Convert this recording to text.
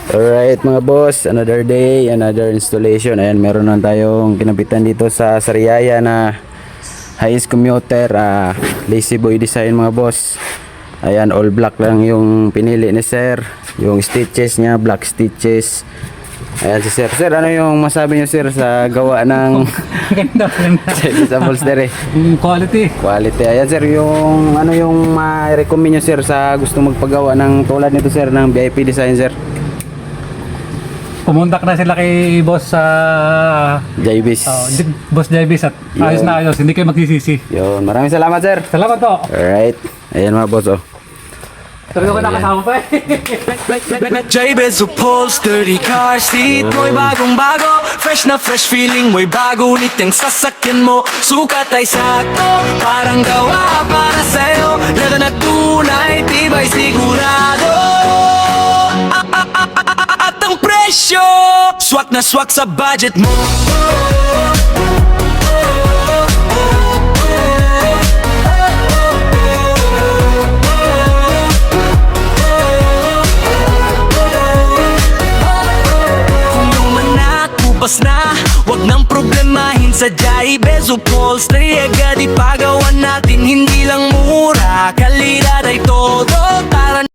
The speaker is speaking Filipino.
Alright mga boss, another day, another installation. Ayan, meron na tayong kinabitan dito sa Sariaya na Hiace commuter, lazy boy design mga boss. Ayan, all black lang yung pinili ni sir. Yung stitches niya, black stitches. Ayan si sir. Sir, ano yung masabi niyo sir sa gawa ng Ganda. sa upholstery? Quality. Quality. Ayan sir, yung ano yung ma-recommend niyo sir sa gusto magpagawa ng tulad nito sir ng VIP design sir? Pumunta na sila kay boss sa Jaibis. boss Javis at ayos na ayos, hindi kayo magsisisi. Yun, maraming salamat sir. Salamat to. Alright. Ayan mga boss oh. Talaga ko nakasama pa eh. Jaybez upholstery car seat mo'y bagong bago, fresh na fresh feeling mo'y bago. Niteng sasakyan mo, sukat ay sakto, parang gawa para sa'yo. Lalo na tunay, tibay sigurado. At ang presyo, swak na swak sa budget mo. Bukas na, wag nang problemahin sa Jaybez upholstery. Agad ipagawa natin, hindi lang mura, kalidad ay todo. Tara